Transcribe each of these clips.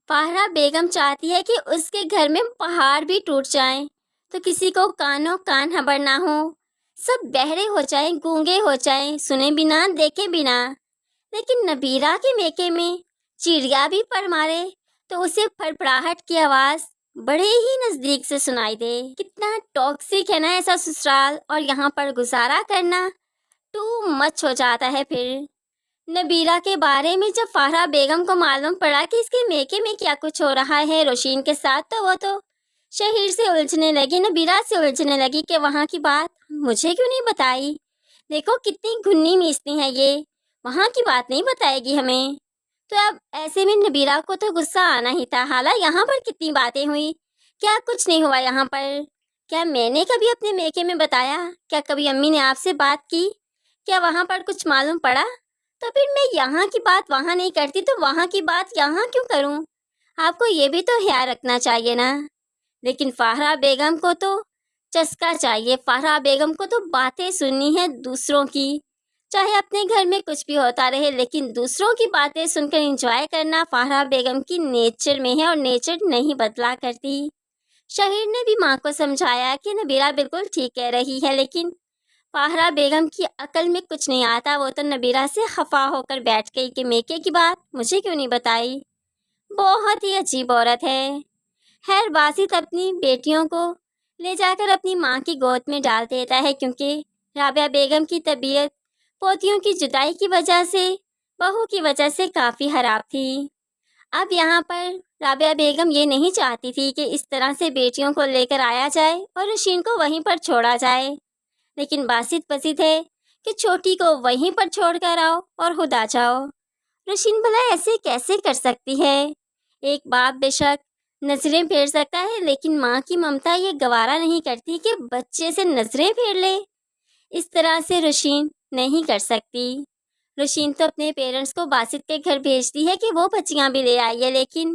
فاہرہ بیگم چاہتی ہے کہ اس کے گھر میں پہاڑ بھی ٹوٹ جائیں تو کسی کو کانوں کان خبر نہ ہو، سب بہرے ہو جائیں، گونگے ہو جائیں، سنے بھی نہ، دیکھے بھی نہ۔ لیکن نبیرہ کے میکے میں چڑیا بھی پر مارے تو اسے پھڑپڑاہٹ کی آواز بڑے ہی نزدیک سے سنائی دے۔ کتنا ٹاکسک ہے نا ایسا سسرال، اور یہاں پر گزارا کرنا ٹو مچ ہو جاتا ہے۔ پھر نبیرہ کے بارے میں جب فاہرہ بیگم کو معلوم پڑا کہ اس کے میکے میں کیا کچھ ہو رہا ہے روشین کے ساتھ، تو وہ تو شہیر سے الجھنے لگی، نبیرہ سے الجھنے لگی کہ وہاں کی بات مجھے کیوں نہیں بتائی؟ دیکھو کتنی گھنی میسنی ہے یہ، وہاں کی بات نہیں بتائے گی ہمیں۔ تو اب ایسے میں نبیرہ کو تو غصہ آنا ہی تھا، حالانکہ یہاں پر کتنی باتیں ہوئی، کیا کچھ نہیں ہوا یہاں پر؟ کیا میں نے کبھی اپنے میکے میں بتایا؟ کیا کبھی امی نے آپ سے بات کی؟ کیا وہاں پر کچھ معلوم پڑا؟ تو پھر میں یہاں کی بات وہاں نہیں کرتی تو وہاں کی بات یہاں کیوں کروں؟ آپ کو یہ بھی تو خیال رکھنا چاہیے نا۔ لیکن فاہرہ بیگم کو تو چسکا چاہیے، فاہرہ بیگم کو تو باتیں سننی ہے دوسروں کی، چاہے اپنے گھر میں کچھ بھی ہوتا رہے، لیکن دوسروں کی باتیں سن کر انجوائے کرنا فاہرہ بیگم کی نیچر میں ہے، اور نیچر نہیں بدلا کرتی۔ شہیر نے بھی ماں کو سمجھایا کہ نبیرہ بالکل ٹھیک کہہ رہی ہے، لیکن فاہرہ بیگم کی عقل میں کچھ نہیں آتا، وہ تو نبیرہ سے خفا ہو کر بیٹھ گئی کہ میکے کی بات مجھے کیوں نہیں بتائی۔ بہت ہی عجیب عورت ہے۔ خیر باسط اپنی بیٹیوں کو لے جا کر اپنی ماں کی گود میں ڈال دیتا ہے، کیونکہ رابعہ بیگم کی طبیعت پوتیوں کی جدائی کی وجہ سے، بہو کی وجہ سے کافی خراب تھی۔ اب یہاں پر رابعہ بیگم یہ نہیں چاہتی تھی کہ اس طرح سے بیٹیوں کو لے کر آیا جائے اور روشین کو وہیں پر چھوڑا جائے، لیکن باسط پسند ہے کہ چھوٹی کو وہیں پر چھوڑ کر آؤ اور خود آ جاؤ۔ روشین بھلا ایسے کیسے کر سکتی ہے؟ ایک باپ بے شک نظریں پھیر سکتا ہے، لیکن ماں کی ممتا یہ گوارا نہیں کرتی کہ بچے سے نظریں پھیر لے۔ اس طرح سے روشین نہیں کر سکتی۔ روشین تو اپنے پیرنٹس کو باسط کے گھر بھیجتی ہے کہ وہ بچیاں بھی لے آئیے، لیکن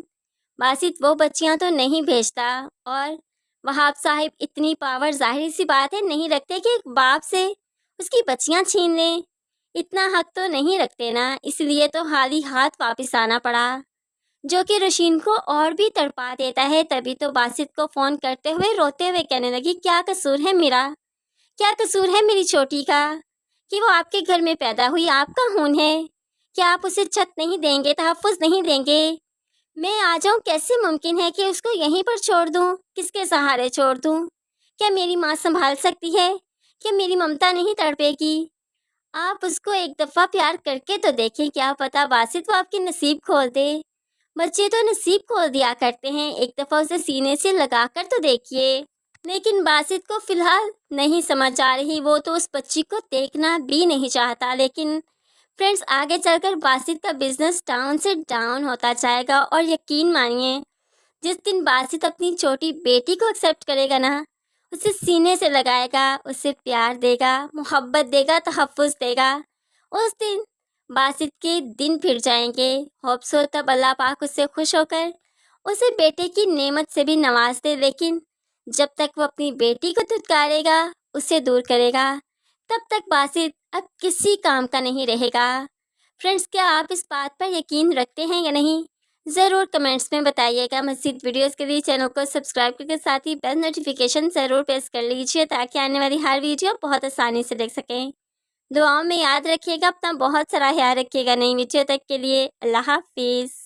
باسط وہ بچیاں تو نہیں بھیجتا، اور وہاب صاحب اتنی پاور ظاہری سی بات ہے نہیں رکھتے کہ ایک باپ سے اس کی بچیاں چھین لیں، اتنا حق تو نہیں رکھتے نا، اس لیے تو خالی ہاتھ واپس آنا پڑا، جو کہ روشین کو اور بھی تڑپا دیتا ہے۔ تبھی تو باسط کو فون کرتے ہوئے روتے ہوئے کہنے لگی کیا قصور ہے میرا، کیا قصور ہے میری چھوٹی کا کہ وہ آپ کے گھر میں پیدا ہوئی، آپ کا خون ہے، کیا آپ اسے چھت نہیں دیں گے، تحفظ نہیں دیں گے؟ میں آ جاؤں کیسے ممکن ہے کہ اس کو یہیں پر چھوڑ دوں؟ کس کے سہارے چھوڑ دوں؟ کیا میری ماں سنبھال سکتی ہے؟ کیا میری ممتا نہیں تڑپے گی؟ آپ اس کو ایک دفعہ پیار کر کے تو دیکھیں، کیا پتا باسط وہ آپ کی نصیب کھول دے۔ بچے تو نصیب کھول دیا کرتے ہیں، ایک دفعہ اسے سینے سے لگا کر تو دیکھیے۔ لیکن باسط کو فی الحال نہیں سمجھ آ رہی، وہ تو اس بچی کو دیکھنا بھی نہیں چاہتا۔ لیکن فرینڈز آگے چل کر باسط کا بزنس ڈاؤن سے ڈاؤن ہوتا جائے گا، اور یقین مانیے جس دن باسط اپنی چھوٹی بیٹی کو ایکسیپٹ کرے گا نا، اسے سینے سے لگائے گا، اسے پیار دے گا، محبت دے گا، تحفظ دے گا، اس دن باسط کے دن پھر جائیں گے۔ ہوپ سو تب اللہ پاک اس سے خوش ہو کر اسے بیٹے کی نعمت سے بھی نواز دے، لیکن جب تک وہ اپنی بیٹی کو دھتکارے گا، اسے دور کرے گا، تب تک باسط اب کسی کام کا نہیں رہے گا۔ فرینڈز کیا آپ اس بات پر یقین رکھتے ہیں یا نہیں؟ ضرور کمنٹس میں بتائیے گا۔ مزید ویڈیوز کے لیے چینل کو سبسکرائب کر کے ساتھ ہی بیل نوٹیفیکیشن ضرور پریس کر لیجیے، تاکہ آنے والی ہر ویڈیو بہت آسانی سے دیکھ سکیں۔ دعاؤں میں یاد رکھیے گا، اپنا بہت سارا خیال رکھیے گا۔ نئی ویڈیو تک کے لیے اللہ حافظ۔